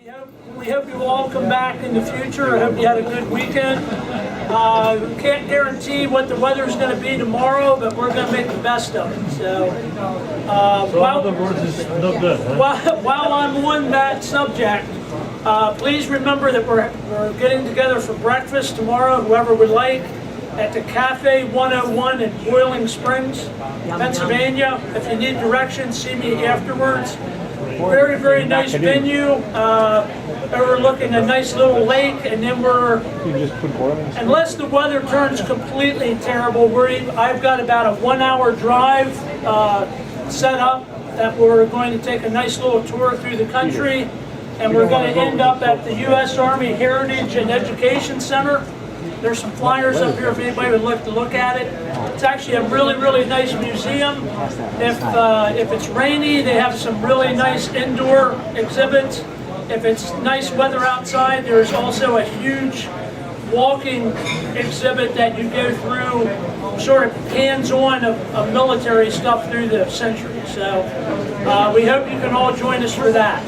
We hope you all come back in the future. I hope you had a good weekend. We can't guarantee what the weather's going to be tomorrow, but we're going to make the best of it. So, while I'm on that subject, please remember that we're getting together for breakfast tomorrow, whoever would like, at the Cafe 101 in Boiling Springs, Pennsylvania. If you need directions, see me afterwards. Very, very nice venue, overlooking a nice little lake, and then unless the weather turns completely terrible, I've got about a 1 hour drive set up that we're going to take a nice little tour through the country, and we're going to end up at the U.S. Army Heritage and Education Center. There's some flyers up here if anybody would like to look at it. It's actually a really, really nice museum. If it's rainy, they have some really nice indoor exhibits. If it's nice weather outside, there's also a huge walking exhibit that you go through, sort of hands-on of military stuff through the century. So we hope you can all join us for that.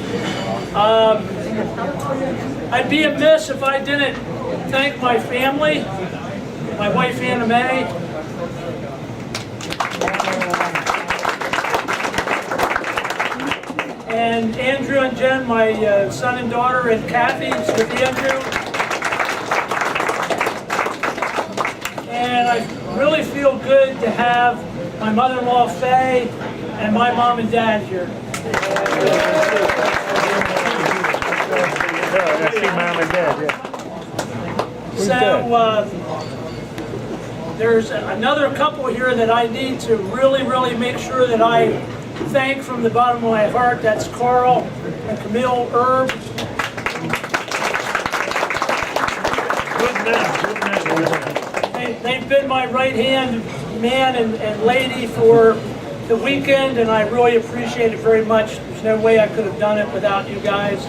I'd be amiss if I didn't thank my family, my wife Anna Mae, and Andrew and Jen, my son and daughter, and Kathy with Andrew. And I really feel good to have my mother-in-law Faye and my mom and dad here. I see mom and dad, yeah. So there's another couple here that I need to really, really make sure that I thank from the bottom of my heart. That's Carl and Camille Erb. They've been my right-hand man and lady for the weekend, and I really appreciate it very much. There's no way I could have done it without you guys.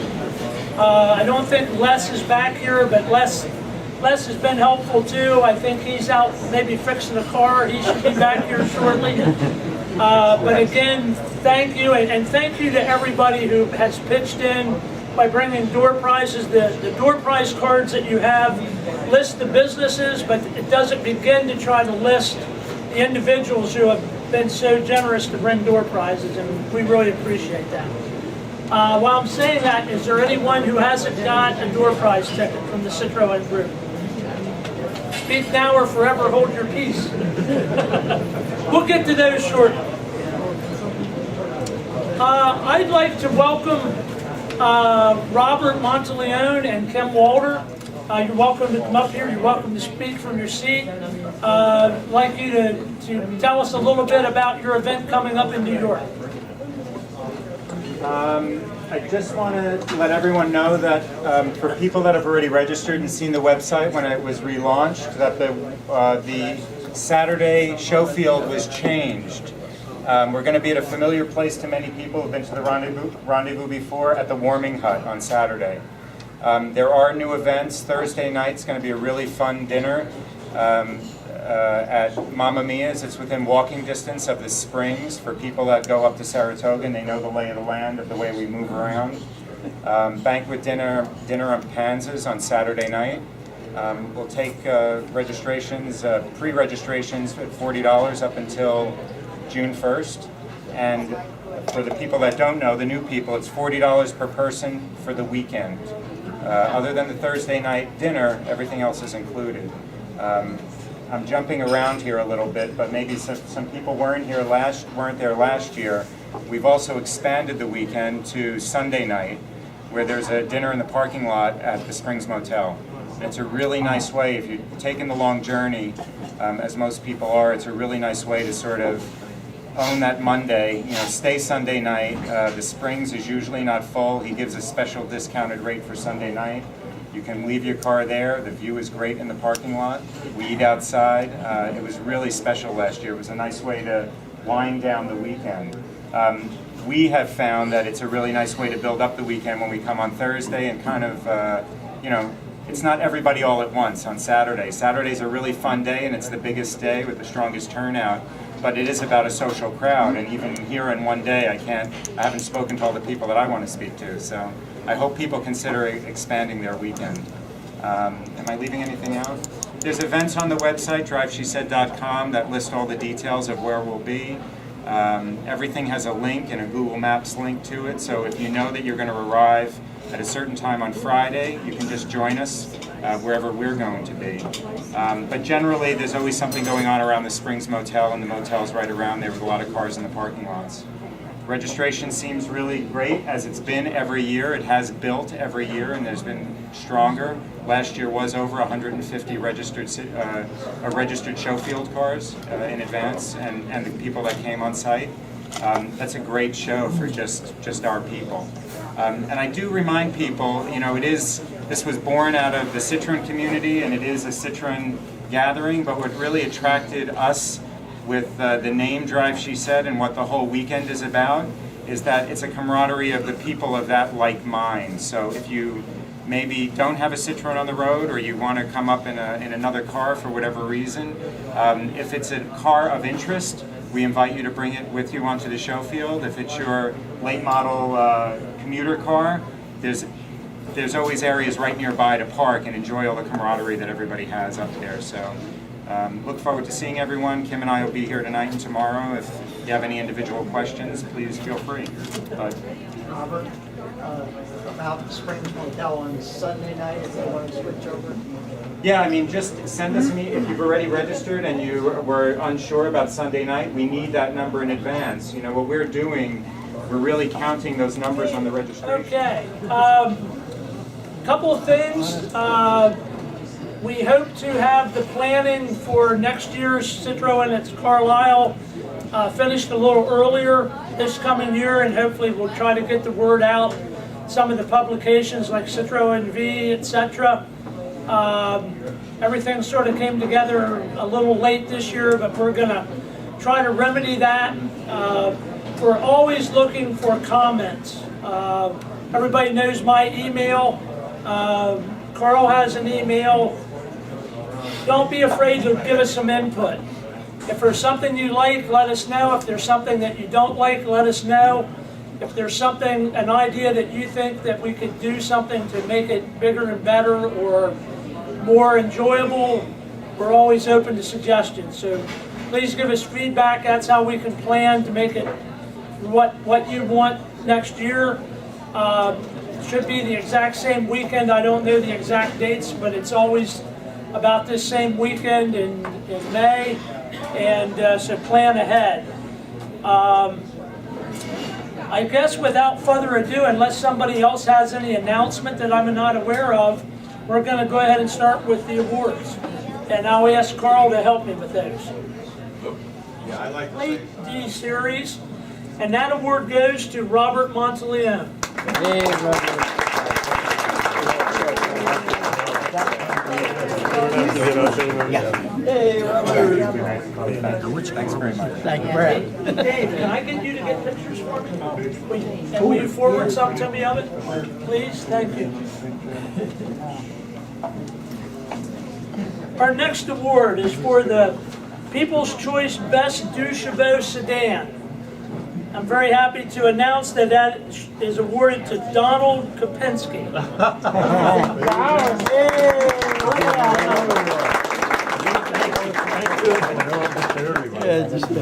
I don't think Les is back here, but Les has been helpful too. I think he's out maybe fixing a car. He should be back here shortly. But again, thank you, and thank you to everybody who has pitched in by bringing door prizes. The door prize cards that you have list the businesses, but it doesn't begin to try to list the individuals who have been so generous to bring door prizes, and we really appreciate that. While I'm saying that, is there anyone who hasn't got a door prize ticket from the Citroën Group? Speak now or forever hold your peace. We'll get to those shortly. I'd like to welcome Robert Monteleone and Kim Walter. You're welcome to come up here. You're welcome to speak from your seat. I'd like you to tell us a little bit about your event coming up in New York. I just want to let everyone know that for people that have already registered and seen the website when it was relaunched, that the Saturday show field was changed. We're going to be at a familiar place to many people who've been to the rendezvous before, at the Warming Hut on Saturday. There are new events. Thursday night's going to be a really fun dinner at Mamma Mia's. It's within walking distance of the Springs for people that go up to Saratoga and they know the lay of the land of the way we move around. Banquet dinner on Panzas on Saturday night. We'll take registrations, pre-registrations at $40 up until June 1st. And for the people that don't know, the new people, it's $40 per person for the weekend. Other than the Thursday night dinner, everything else is included. I'm jumping around here a little bit, but maybe some people weren't there last year. We've also expanded the weekend to Sunday night, where there's a dinner in the parking lot at the Springs Motel. And it's a really nice way, if you're taking the long journey, as most people are, it's a really nice way to sort of own that Monday, stay Sunday night. The Springs is usually not full. He gives a special discounted rate for Sunday night. You can leave your car there. The view is great in the parking lot. We eat outside. It was really special last year. It was a nice way to wind down the weekend. We have found that it's a really nice way to build up the weekend when we come on Thursday and kind of, it's not everybody all at once on Saturday. Saturday's a really fun day and it's the biggest day with the strongest turnout. But it is about a social crowd, and even here in one day, I haven't spoken to all the people that I want to speak to. So I hope people consider expanding their weekend. Am I leaving anything out? There's events on the website, driveshesaid.com, that list all the details of where we'll be. Everything has a link and a Google Maps link to it, so if you know that you're going to arrive at a certain time on Friday, you can just join us wherever we're going to be. But generally, there's always something going on around the Springs Motel, and the motel's right around there with a lot of cars in the parking lots. Registration seems really great, as it's been every year. It has built every year, and there's been stronger. Last year was over 150 registered showfield cars in advance, and the people that came on site. That's a great show for just our people. And I do remind people, you know, this was born out of the Citroen community, and it is a Citroen gathering, but what really attracted us with the name Drive She Said and what the whole weekend is about is that it's a camaraderie of the people of that like mind. So if you maybe don't have a Citroen on the road, or you want to come up in another car for whatever reason, if it's a car of interest, we invite you to bring it with you onto the show field. If it's your late model commuter car, there's always areas right nearby to park and enjoy all the camaraderie that everybody has up there. So look forward to seeing everyone. Kim and I will be here tonight and tomorrow. If you have any individual questions, please feel free. But Robert, about the Springs Motel on Sunday night, if they want to switch over. yeah, I mean, just send us me if you've already registered and you were unsure about Sunday night. We need that number in advance. You know what we're doing. We're really counting those numbers on the registration. Okay. Couple of things. We hope to have the planning for next year's Citroën at Carlisle finished a little earlier this coming year, and hopefully we'll try to get the word out. Some of the publications like Citroën V, etc. Everything sort of came together a little late this year, but we're going to try to remedy that. We're always looking for comments. Everybody knows my email. Carl has an email. Don't be afraid to give us some input. If there's something you like, let us know. If there's something that you don't like, let us know. If there's something, an idea that you think that we could do something to make it bigger and better or more enjoyable, we're always open to suggestions. So please give us feedback. That's how we can plan to make it what you want next year. Should be the exact same weekend. I don't know the exact dates, but it's always about this same weekend in May, and so plan ahead. I guess without further ado, unless somebody else has any announcement that I'm not aware of, we're going to go ahead and start with the awards. And I'll ask Carl to help me with those. Yeah, I like Late D Series, and that award goes to Robert Monteleone. Hey, Robert. Thanks very much. Thank you, Brad. Dave, can I get you to get pictures for me? And will you forward some to me of it? Please, thank you. Our next award is for the People's Choice Best Douchebo Sedan. I'm very happy to announce that that is awarded to Donald Kopinski.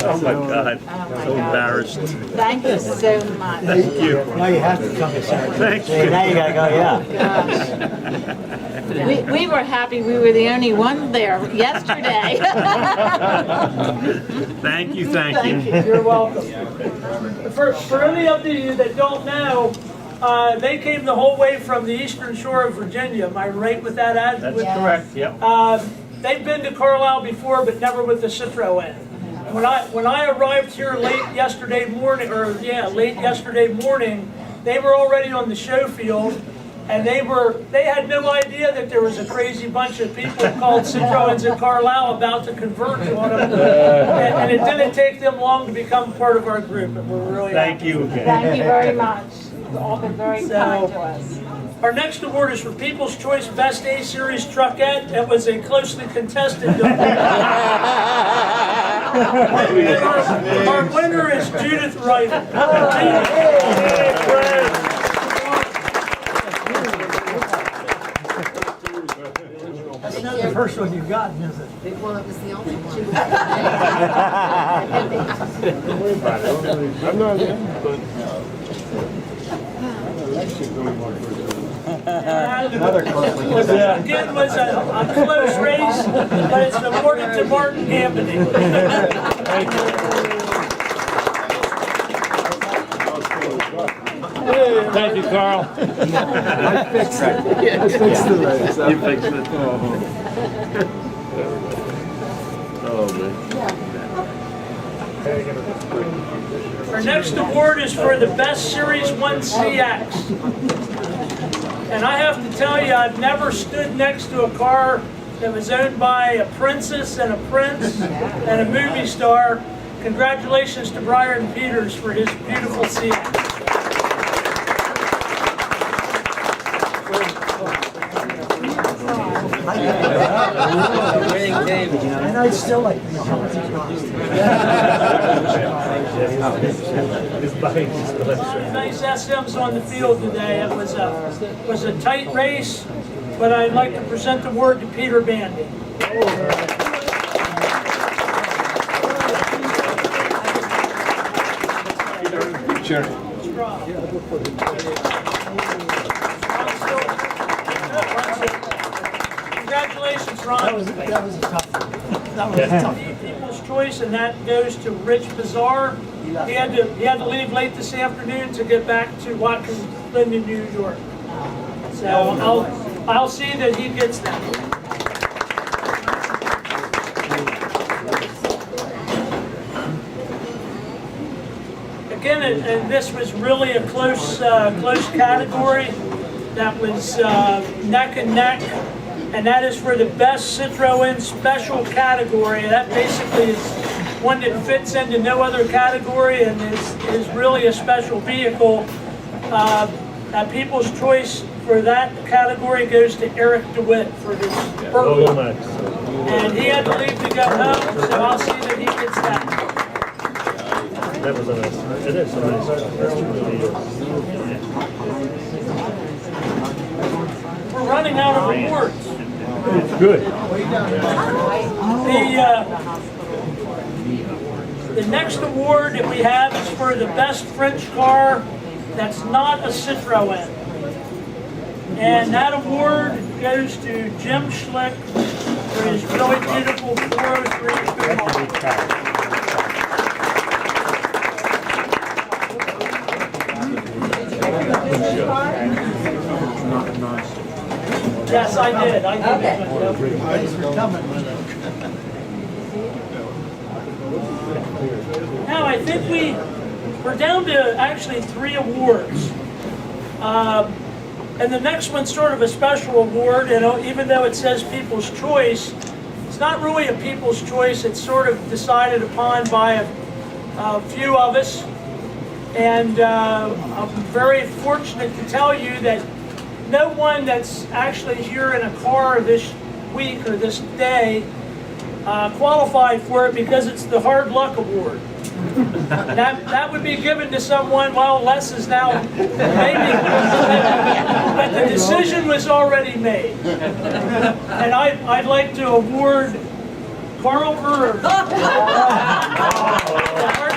Oh my God, so embarrassed. Thank you so much. Thank you. Now you have to come to Saturday. Thank you. Now you gotta go, yeah. We were happy we were the only one there yesterday. Thank you, thank you. You're welcome. For any of you that don't know, they came the whole way from the eastern shore of Virginia. Am I right with that? That's correct, yep. They've been to Carlisle before, but never with the Citroën. When I arrived here late yesterday morning, they were already on the show field, and they had no idea that there was a crazy bunch of people called Citroëns at Carlisle about to convert to one of them. And it didn't take them long to become part of our group, and we're really Thank happy. you again. Thank you very much. You've all been very kind to us. Our next award is for People's Choice Best A-Series Truckette. It was a closely contested award. Our winner is Judith Wright. not the first one you've gotten, is it? Well, it was the only one. Don't worry about it. I'm not in, but. Again, was a close race, but it's awarded to Martin Gambity. Thank you, Carl. I fixed it. I fixed the race. You fixed it. Oh, man. Our next award is for the Best Series 1 CX. And I have to tell you, I've never stood next to a car that was owned by a princess and a prince and a movie star. Congratulations to Brian Peters for his beautiful CX. And I'd still like to know how much it cost. Nice SMs on the field today. It was a tight race, but I'd like to present the award to Peter Bandy. Sure. Congratulations, Ron. That was a tough one. That was a tough one. People's Choice, and that goes to Rich Bizarre. He had to leave late this afternoon to get back to Watkins Glen in New York. So I'll see that he gets that. Again, and this was really a close category. That was neck and neck, and that is for the Best Citroën Special category. That basically is one that fits into no other category and is really a special vehicle. People's Choice for that category goes to Eric DeWitt for his purple. And he had to leave to go home, so I'll see that he gets that. That was a nice, it is a nice, We're running out of awards. good. The next award that we have is for the best French car that's not a Citroën. And that award goes to Jim Schlick for his really beautiful 403 car. Yes, I did. Thanks for coming with us. Now, I think we're down to actually 3 awards. And the next one's sort of a special award, and even though it says People's Choice, it's not really a People's Choice. It's sort of decided upon by a few of us. And I'm very fortunate to tell you that no one that's actually here in a car this week or this day qualified for it because it's the Hard Luck Award. That would be given to someone, well, Les is now maybe, but the decision was already made. And I'd like to award Carl Urb the Hard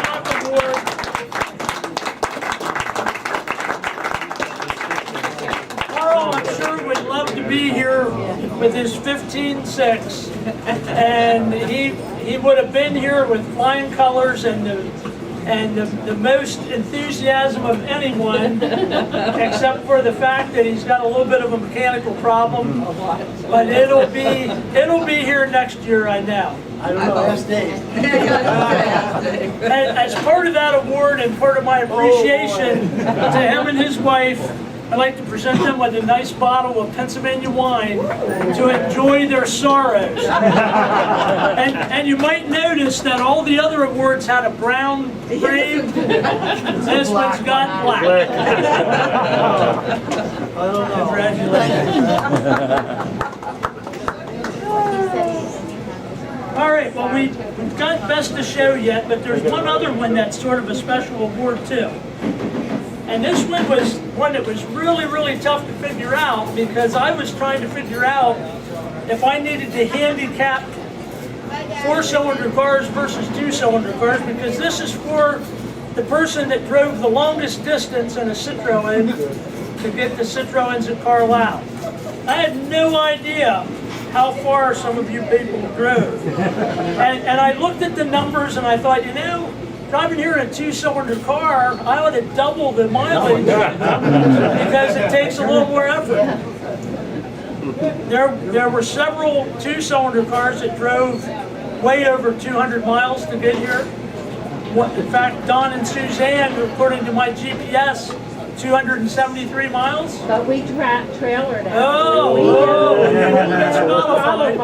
Luck Award. Carl, I'm sure, would love to be here with his 15.6, and he would have been here with flying colors and the most enthusiasm of anyone, except for the fact that he's got a little bit of a mechanical problem. But it'll be here next year, I know. I don't know. Last days. As part of that award and part of my appreciation to him and his wife, I'd like to present them with a nice bottle of Pennsylvania wine to enjoy their sorrows. And you might notice that all the other awards had a brown frame. This one's got black. Congratulations. All right, well, we've got Best to Show yet, but there's one other one that's sort of a special award too. And this one was one that was really, really tough to figure out because I was trying to figure out if I needed to handicap 4-cylinder cars versus 2-cylinder cars, because this is for the person that drove the longest distance in a Citroën to get the Citroëns at Carlisle. I had no idea how far some of you people drove. And I looked at the numbers and I thought, you know, driving here in a 2-cylinder car, I ought to double the mileage because it takes a little more effort. There were several 2-cylinder cars that drove way over 200 miles to get here. In fact, Don and Suzanne, according to my GPS, 273 miles. But we trailered out. Oh, that's modified.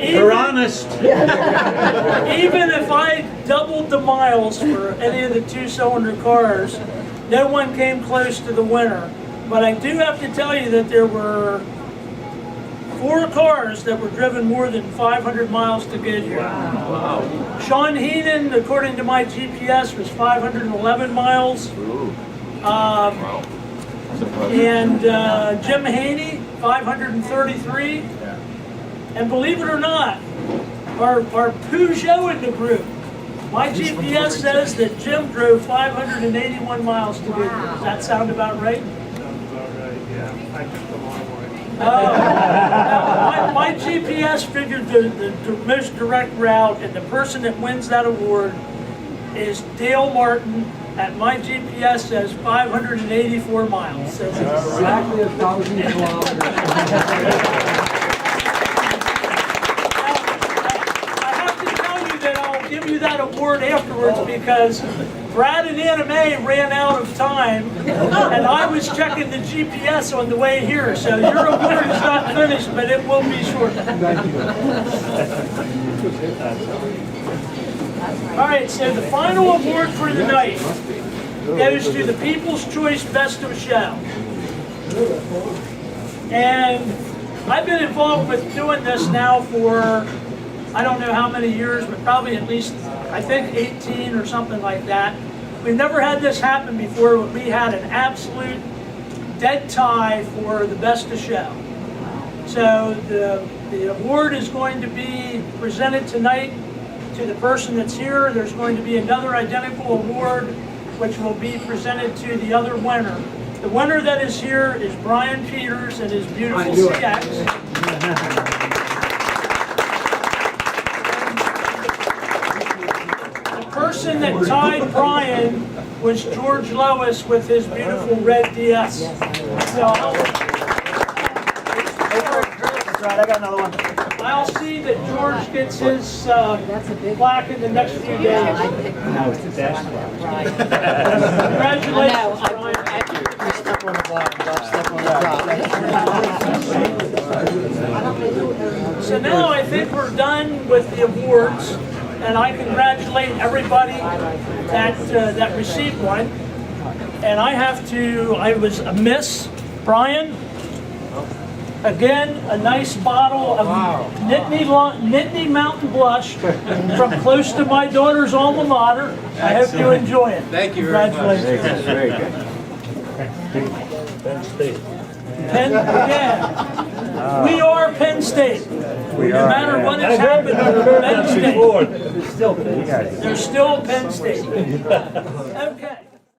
We're honest. Even if I doubled the miles for any of the 2-cylinder cars, no one came close to the winner. But I do have to tell you that there were 4 cars that were driven more than 500 miles to get here. Wow. Sean Heenan, according to my GPS, was 511 miles. And Jim Haney, 533. And believe it or not, our Peugeot in the group, my GPS says that Jim drove 581 miles to get here. Does that sound about right? My GPS figured the most direct route, and the person that wins that award is Dale Martin. At my GPS says 584 miles. So Exactly 1,000 kilometers. I have to tell you that I'll give you that award afterwards because Brad and Anna Mae ran out of time, and I was checking the GPS on the way here. So your award is not finished, but it will be shortly. All right, so the final award for the night goes to the People's Choice Best of Show. And I've been involved with doing this now for, I don't know how many years, but probably at least, I think 18 or something like that. We've never had this happen before, but we had an absolute dead tie for the Best of Show. So the award is going to be presented tonight to the person that's here. There's going to be another identical award which will be presented to the other winner. The winner that is here is Brian Peters and his beautiful CX. The person that tied Brian was George Lois with his beautiful red DS. So Right, I got another one. I'll see that George gets his plaque in the next few days. Congratulations, Brian. Step on the bottom, step on the top. So now I think we're done with the awards, and I congratulate everybody that received one. And I was amiss, Brian. Again, a nice bottle of Nittany Mountain Blush from close to my daughter's alma mater. I hope you enjoy it. Thank you very much. Congratulations. Very good. Penn State. We are Penn State. No matter what has happened, we're Penn State. There's still They're still Penn State. Okay.